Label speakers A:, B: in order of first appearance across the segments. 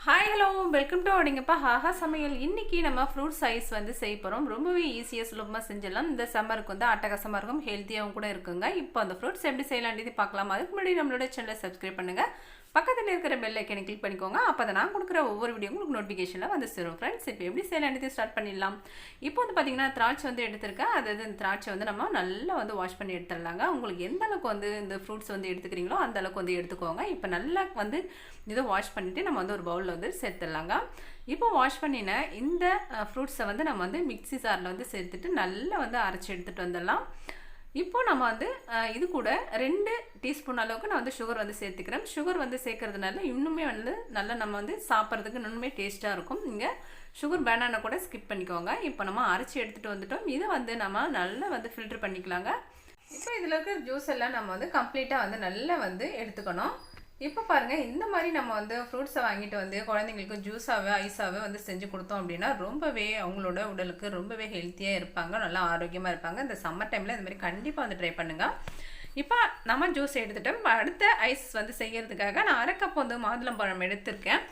A: Hi hello welcome to அப்படிங்கப்பா ஹாஹா சமையல். இன்றைக்கி நம்ம ஃப்ரூட் சைஸ் வந்து செய்ய போகிறோம். ரொம்பவே ஈஸியாக சுலபமாக செஞ்சிடலாம். இந்த சம்மருக்கு வந்து அட்டகாசமாக இருக்கும், ஹெல்த்தியாகவும் கூட இருக்குங்க. இப்போ அந்த ஃப்ரூட்ஸ் எப்படி செய்யலான்றது பார்க்கலாம். அதுக்கு முன்னாடி நம்மளோட சேனலை சப்ஸ்கிரைப் பண்ணுங்கள், பக்கத்தில் இருக்கிற பெல் ஐக்கனை கிளிக் பண்ணிக்கோங்க. அப்போ தான் நான் கொடுக்குற ஒவ்வொரு வீடியோ உங்களுக்கு நோட்டிஃபிகேஷனில் வந்து சேரும். ஃப்ரெண்ட்ஸ், இப்போ எப்படி செய்யலான்றது ஸ்டார்ட் பண்ணிடலாம். இப்போ வந்து பார்த்திங்கன்னா திராட்சை வந்து எடுத்துருக்கேன். அதாவது இந்த திராட்சை வந்து நம்ம நல்லா வந்து வாஷ் பண்ணி எடுத்துடலாங்க. உங்களுக்கு எந்த அளவுக்கு வந்து இந்த ஃப்ரூட்ஸ் வந்து எடுத்துக்கிறீங்களோ அந்த அளவுக்கு வந்து எடுத்துக்கோங்க. இப்போ நல்லா வந்து இதை வாஷ் பண்ணிவிட்டு நம்ம வந்து ஒரு பவுலில் வந்து சேர்த்துடலாங்க. இப்போ வாஷ் பண்ணின இந்த ஃப்ரூட்ஸை வந்து நம்ம வந்து மிக்ஸி ஜாரில் வந்து சேர்த்துட்டு நல்லா வந்து அரைச்சி எடுத்துகிட்டு வந்துடலாம். இப்போ நம்ம வந்து இது கூட 2 டீஸ்பூன் அளவுக்கு நான் வந்து சுகர் வந்து சேர்த்துக்கிறேன். சுகர் வந்து சேர்க்கறதுனால இன்னுமே வந்து நல்லா நம்ம வந்து சாப்பிட்றதுக்கு இன்னுமே டேஸ்ட்டாக இருக்கும். நீங்கள் சுகர் பேனானை கூட ஸ்கிப் பண்ணிக்கோங்க. இப்போ நம்ம அரைச்சி எடுத்துகிட்டு வந்துட்டோம். இதை வந்து நம்ம நல்லா வந்து ஃபில்டர் பண்ணிக்கலாங்க. இப்போ இதில் இருக்கிற ஜூஸ் எல்லாம் நம்ம வந்து கம்ப்ளீட்டாக வந்து நல்லா வந்து எடுத்துக்கணும். இப்போ பாருங்கள், இந்த மாதிரி நம்ம வந்து ஃப்ரூட்ஸை வாங்கிட்டு வந்து குழந்தைங்களுக்கு ஜூஸாகவே ஐஸாகவே வந்து செஞ்சு கொடுத்தோம் அப்படின்னா ரொம்பவே அவங்களோட உடலுக்கு ரொம்பவே ஹெல்த்தியாக இருப்பாங்க, நல்லா ஆரோக்கியமாக இருப்பாங்க. இந்த சம்மர் டைமில் இந்த மாதிரி கண்டிப்பாக வந்து ட்ரை பண்ணுங்கள். இப்போ நம்ம ஜூஸ் எடுத்துட்டோம். அடுத்த ஐஸ் வந்து செய்கிறதுக்காக நான் 1/2 கப் வந்து மாதுளம்பழம் எடுத்திருக்கேன்.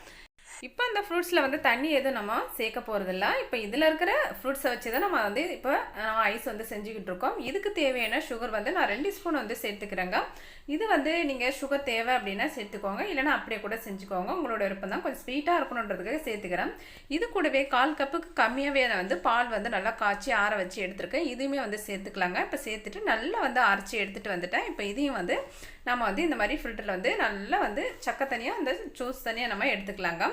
A: இப்போ இந்த ஃப்ரூட்ஸில் வந்து தண்ணி எதுவும் நம்ம சேர்க்க போகிறதில்ல. இப்போ இதில் இருக்கிற ஃப்ரூட்ஸை வச்சு தான் நம்ம வந்து இப்போ ஐஸ் வந்து செஞ்சுக்கிட்டு இருக்கோம். இதுக்கு தேவையான சுகர் வந்து நான் 2 ஸ்பூன் வந்து சேர்த்துக்கிறேங்க. இது வந்து நீங்கள் சுகர் தேவை அப்படின்னா சேர்த்துக்கோங்க, இல்லைனா அப்படியே கூட செஞ்சுக்கோங்க, உங்களோட விருப்பம் தான். கொஞ்சம் ஸ்வீட்டாக இருக்கணுன்றதுக்காக சேர்த்துக்கிறேன். இது கூடவே 1/4 கப்புக்கு கம்மியாகவே நான் வந்து பால் வந்து நல்லா காய்ச்சி ஆற வச்சு எடுத்துருக்கேன். இதுவுமே வந்து சேர்த்துக்கலாங்க. இப்போ சேர்த்துட்டு நல்லா வந்து அரைச்சி எடுத்துகிட்டு வந்துட்டேன். இப்போ இதையும் வந்து நம்ம வந்து இந்த மாதிரி ஃபில்டரில் வந்து நல்லா வந்து சக்கை தனியாக இந்த ஜூஸ் தனியாக நம்ம எடுத்துக்கலாங்க.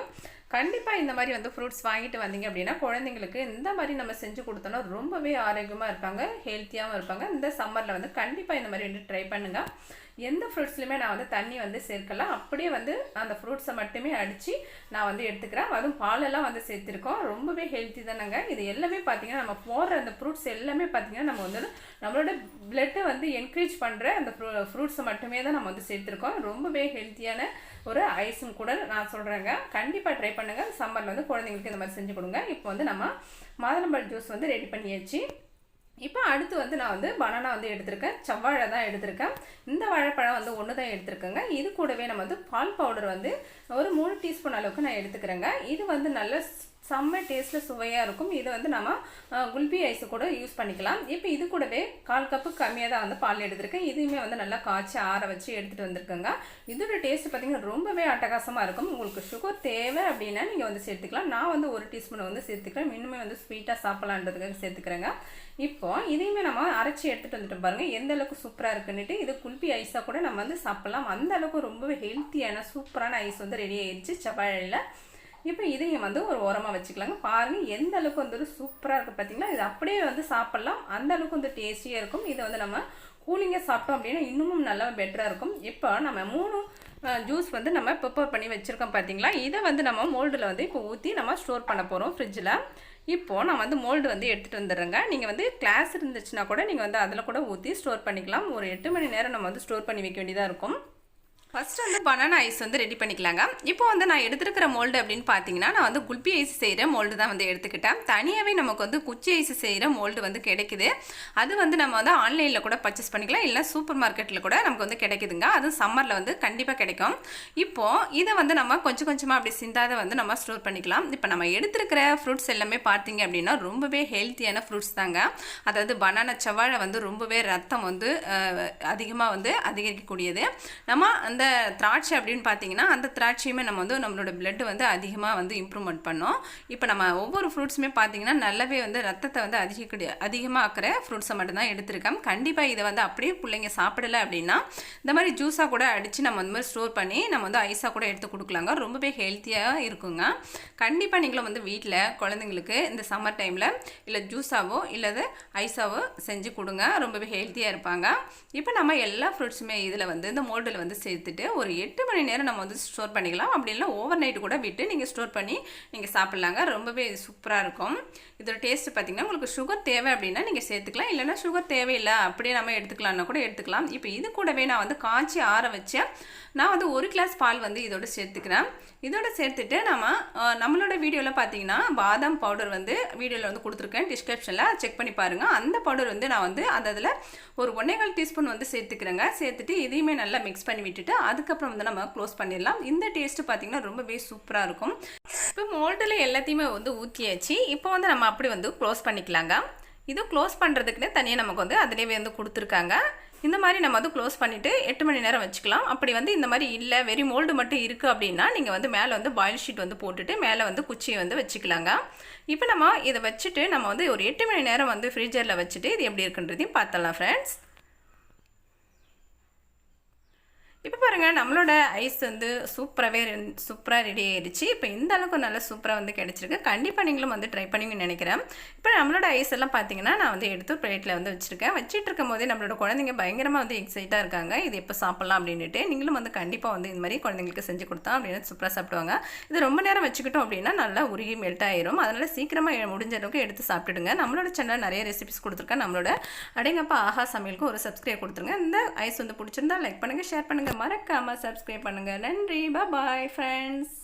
A: கண்டிப்பாக இந்த மாதிரி வந்து ஃப்ரூட்ஸ் வாங்கிட்டு வந்தீங்க அப்படின்னா குழந்தைங்களுக்கு இந்த மாதிரி நம்ம செஞ்சு கொடுத்தோன்னா ரொம்பவே ஆரோக்கியமாக இருப்பாங்க, ஹெல்த்தியாகவும் இருப்பாங்க. இந்த சம்மரில் வந்து கண்டிப்பாக இந்த மாதிரி வந்து ட்ரை பண்ணுங்கள். எந்த ஃப்ரூட்ஸ்லையுமே நான் வந்து தண்ணி வந்து சேர்க்கலாம், அப்படியே வந்து அந்த ஃப்ரூட்ஸை மட்டுமே அடித்து நான் வந்து எடுத்துக்கிறேன். அதுவும் பாலெல்லாம் வந்து சேர்த்துருக்கோம். ரொம்பவே ஹெல்த்தி தானேங்க. இது எல்லாமே பார்த்திங்கன்னா நம்ம போடுற அந்த ஃப்ரூட்ஸ் எல்லாமே பார்த்திங்கன்னா நம்ம வந்து நம்மளோட பிளட்டை வந்து என்கரேஜ் பண்ணுற அந்த ஃப்ரூட்ஸை மட்டுமே தான் நம்ம வந்து சேர்த்துருக்கோம். ரொம்பவே ஹெல்த்தியான ஒரு ஐஸும் கூட நான் சொல்கிறேங்க. கண்டிப்பாக ட்ரை பண்ணுங்கள். சம்மரில் வந்து குழந்தைங்களுக்கு இந்த மாதிரி செஞ்சு கொடுங்க. இப்போ வந்து நம்ம மாதுளம்பழ ஜூஸ் வந்து ரெடி பண்ணியாச்சு. இப்போ அடுத்து வந்து நான் வந்து பனானா வந்து எடுத்திருக்கேன், செவ்வாழை தான் எடுத்திருக்கேன். இந்த வாழைப்பழம் வந்து 1 தான் எடுத்திருக்கேங்க. இது கூடவே நம்ம வந்து பால் பவுடர் வந்து ஒரு 3 டீஸ்பூன் அளவுக்கு நான் எடுத்துக்கிறேங்க. இது வந்து நல்ல செம்ம டேஸ்ட்டில் சுவையாக இருக்கும். இதை வந்து நம்ம குல்பி ஐஸு கூட யூஸ் பண்ணிக்கலாம். இப்போ இது கூடவே 1/4 கப்பு கம்மியாக தான் வந்து பால் எடுத்திருக்கேன். இதுவுமே வந்து நல்லா காய்ச்சி ஆற வச்சு எடுத்துகிட்டு வந்திருக்கேங்க. இதோட டேஸ்ட்டு பார்த்திங்கன்னா ரொம்பவே அட்டகாசமாக இருக்கும். உங்களுக்கு சுகர் தேவை அப்படின்னா நீங்கள் வந்து சேர்த்துக்கலாம். நான் வந்து 1 டீஸ்பூன் வந்து சேர்த்துக்கிறேன். இன்னுமே வந்து ஸ்வீட்டாக சாப்பிட்லான்றதுக்காக சேர்த்துக்கிறேங்க. இப்போ இதையுமே நம்ம அரைச்சி எடுத்துகிட்டு வந்துட்டு பாருங்கள் எந்த அளவுக்கு சூப்பராக இருக்குன்னுட்டு. இது குல்பி ஐஸாக கூட நம்ம வந்து சாப்பிட்லாம். அந்த அளவுக்கு ரொம்பவே ஹெல்த்தியான சூப்பரான ஐஸ் வந்து ரெடி ஆயிடுச்சு செவ்வாழையில். இப்போ இதையும் வந்து ஒரு ஓரமாக வச்சுக்கலாங்க. பாருங்கள் எந்த அளவுக்கு வந்து சூப்பராக இருக்குது பார்த்தீங்களா. இது அப்படியே வந்து சாப்பிட்லாம், அந்த அளவுக்கு வந்து டேஸ்டியாக இருக்கும். இதை வந்து நம்ம கூலிங்காக சாப்பிட்டோம் அப்படின்னா இன்னமும் நல்லா பெட்டராக இருக்கும். இப்போ நம்ம 3 ஜூஸ் வந்து நம்ம ப்ரிப்பேர் பண்ணி வச்சுருக்கோம் பார்த்தீங்களா. இதை வந்து நம்ம மோல்டில் வந்து இப்போ ஊற்றி நம்ம ஸ்டோர் பண்ண போகிறோம் ஃப்ரிட்ஜில். இப்போது நான் வந்து மோல்டு வந்து எடுத்துகிட்டு வந்துடுறேங்க. நீங்கள் வந்து கிளாஸ் இருந்துச்சுன்னா கூட நீங்கள் வந்து அதில் கூட ஊற்றி ஸ்டோர் பண்ணிக்கலாம். ஒரு 8 மணி நேரம் நம்ம வந்து ஸ்டோர் பண்ணி வைக்க வேண்டியதாக இருக்கும். ஃபஸ்ட்டு வந்து பனானா ஐஸ் வந்து ரெடி பண்ணிக்கலாங்க. இப்போ வந்து நான் எடுத்துருக்கிற மோல்டு அப்படின்னு பார்த்தீங்கன்னா நான் வந்து குல்பி ஐஸ் செய்கிற மோல்டு தான் வந்து எடுத்துக்கிட்டேன். தனியாகவே நமக்கு வந்து குச்சி ஐஸ் செய்கிற மோல்டு வந்து கிடைக்குது. அது வந்து நம்ம வந்து ஆன்லைனில் கூட பர்ச்சேஸ் பண்ணிக்கலாம், இல்லை சூப்பர் மார்க்கெட்டில் கூட நமக்கு வந்து கிடைக்குதுங்க. அதுவும் சம்மரில் வந்து கண்டிப்பாக கிடைக்கும். இப்போது இதை வந்து நம்ம கொஞ்சம் கொஞ்சமாக அப்படி சிந்தாத வந்து நம்ம ஸ்டோர் பண்ணிக்கலாம். இப்போ நம்ம எடுத்துருக்கிற ஃப்ரூட்ஸ் எல்லாமே பார்த்தீங்க அப்படின்னா ரொம்பவே ஹெல்த்தியான ஃப்ரூட்ஸ் தாங்க. அதாவது பனானா செவ்வாழை வந்து ரொம்பவே ரத்தம் வந்து அதிகமாக வந்து அதிகரிக்கக்கூடியது. நம்ம அந்த திராட்சை அப்படின்னு பார்த்தீங்கன்னா அந்த திராட்சையுமே நம்ம வந்து நம்மளோட பிளட் வந்து அதிகமாக வந்து இம்ப்ரூவ்மெண்ட் பண்ணோம். இப்போ நம்ம ஒவ்வொரு ஃப்ரூட்ஸுமே பார்த்தீங்கன்னா நல்லாவே வந்து ரத்தத்தை வந்து அதிகமாக ஆக்கிற ஃப்ரூட்ஸை மட்டும்தான் எடுத்திருக்கேன். கண்டிப்பாக இதை வந்து அப்படியே பிள்ளைங்க சாப்பிடலை அப்படின்னா இந்த மாதிரி ஜூஸாக கூட அடித்து நம்ம அந்த மாதிரி ஸ்டோர் பண்ணி நம்ம வந்து ஐஸாக கூட எடுத்து கொடுக்கலாங்க. ரொம்பவே ஹெல்த்தியாக இருக்குங்க. கண்டிப்பாக நீங்களும் வந்து வீட்டில் குழந்தைங்களுக்கு இந்த சம்மர் டைமில் இல்லை ஜூஸாவோ இல்லை ஐஸாவோ செஞ்சு கொடுங்க. ரொம்பவே ஹெல்த்தியாக இருப்பாங்க. இப்போ நம்ம எல்லா ஃப்ரூட்ஸுமே இதில் வந்து இந்த மோல்டில் வந்து சேர்த்துட்டு ஒரு 8 மணி நேரம் நம்ம வந்து ஸ்டோர் பண்ணிக்கலாம். அப்படி இல்லை ஓவர் நைட்டு கூட விட்டு நீங்கள் ஸ்டோர் பண்ணி நீங்கள் சாப்பிட்லாங்க. ரொம்பவே சூப்பராக இருக்கும். இதோட டேஸ்ட்டு பார்த்திங்கன்னா உங்களுக்கு சுகர் தேவை அப்படின்னா நீங்கள் சேர்த்துக்கலாம், இல்லைனா சுகர் தேவையில்லை அப்படியே நம்ம எடுத்துக்கலாம்னா கூட எடுத்துக்கலாம். இப்போ இது கூடவே நான் வந்து காய்ச்சி ஆற வச்சேன். நான் வந்து 1 கிளாஸ் பால் வந்து இதோட சேர்த்துக்கிறேன். இதோட சேர்த்துட்டு நம்மளோட வீடியோவில் பார்த்தீங்கன்னா பாதாம் பவுடர் வந்து வீடியோவில் வந்து கொடுத்துருக்கேன், டிஸ்கிரிப்ஷனில் செக் பண்ணி பாருங்கள். அந்த பவுடர் வந்து நான் வந்து அதில் ஒரு 1.25 டீஸ்பூன் வந்து சேர்த்துக்கிறேங்க. சேர்த்துட்டு இதையுமே நல்லா மிக்ஸ் பண்ணி விட்டுட்டு அதுக்கப்புறம் வந்து நம்ம க்ளோஸ் பண்ணிடலாம். இந்த டேஸ்ட்டு பார்த்திங்கன்னா ரொம்பவே சூப்பராக இருக்கும். இப்போ மோல்டில் எல்லாத்தையுமே வந்து ஊற்றியாச்சு. இப்போ வந்து நம்ம அப்படி வந்து க்ளோஸ் பண்ணிக்கலாங்க. இது க்ளோஸ் பண்ணுறதுக்குன்னே தனியாக நமக்கு வந்து அதிலேயே வந்து கொடுத்துருக்காங்க. இந்த மாதிரி நம்ம வந்து க்ளோஸ் பண்ணிவிட்டு 8 மணி நேரம் வச்சுக்கலாம். அப்படி வந்து இந்த மாதிரி இல்லை வெறும் மோல்டு மட்டும் இருக்குது அப்படின்னா நீங்கள் வந்து மேலே வந்து பாயில் ஷீட் வந்து போட்டுட்டு மேலே வந்து குச்சியை வந்து வச்சுக்கலாங்க. இப்போ நம்ம இதை வச்சுட்டு நம்ம வந்து ஒரு 8 மணி நேரம் வந்து ஃப்ரீஜரில் வச்சுட்டு இது எப்படி இருக்குன்றதையும் பார்த்துடலாம் ஃப்ரெண்ட்ஸ். இப்போ பாருங்கள் நம்மளோட ஐஸ் வந்து சூப்பராக ரெடி ஆயிடுச்சு. இப்போ இந்த அளவுக்கு நல்லா சூப்பராக வந்து கிடச்சிருக்கு. கண்டிப்பாக நீங்களும் வந்து ட்ரை பண்ணுவீங்கன்னு நினைக்கிறேன். இப்போ நம்மளோட ஐஸ் எல்லாம் பார்த்தீங்கன்னா நான் வந்து எடுத்து பிளேட்டில் வந்து வச்சுருக்கேன். வச்சுட்டு இருக்கும் போதே நம்மளோட குழந்தைங்க பயங்கரமாக வந்து எக்ஸைட்டாக இருக்காங்க. இது எப்போ சாப்பிட்லாம் அப்படின்ட்டு. நீங்களும் வந்து கண்டிப்பாக வந்து இந்த மாதிரி குழந்தைங்களுக்கு செஞ்சு கொடுத்தா அப்படின்னு சூப்பராக சாப்பிடுவாங்க. இது ரொம்ப நேரம் வச்சுக்கிட்டோம் அப்படின்னா நல்லா உருகி மெல்ட் ஆயிரும். அதனால் சீக்கிரமாக முடிஞ்ச அளவுக்கு எடுத்து சாப்பிட்டுடுங்க. நம்மளோட சேனலில் நிறைய ரெசிபிஸ் கொடுத்துருக்கேன். நம்மளோட அடேங்கப்பா ஆஹா சமையலுக்கு ஒரு சப்ஸ்கிரைப் கொடுத்துருங்க. இந்த ஐஸ் வந்து பிடிச்சிருந்தா லைக் பண்ணுங்கள், ஷேர் பண்ணுங்கள், மறக்காமல் சப்ஸ்கிரைப் பண்ணுங்கள். நன்றி, பாய் ஃப்ரெண்ட்ஸ்.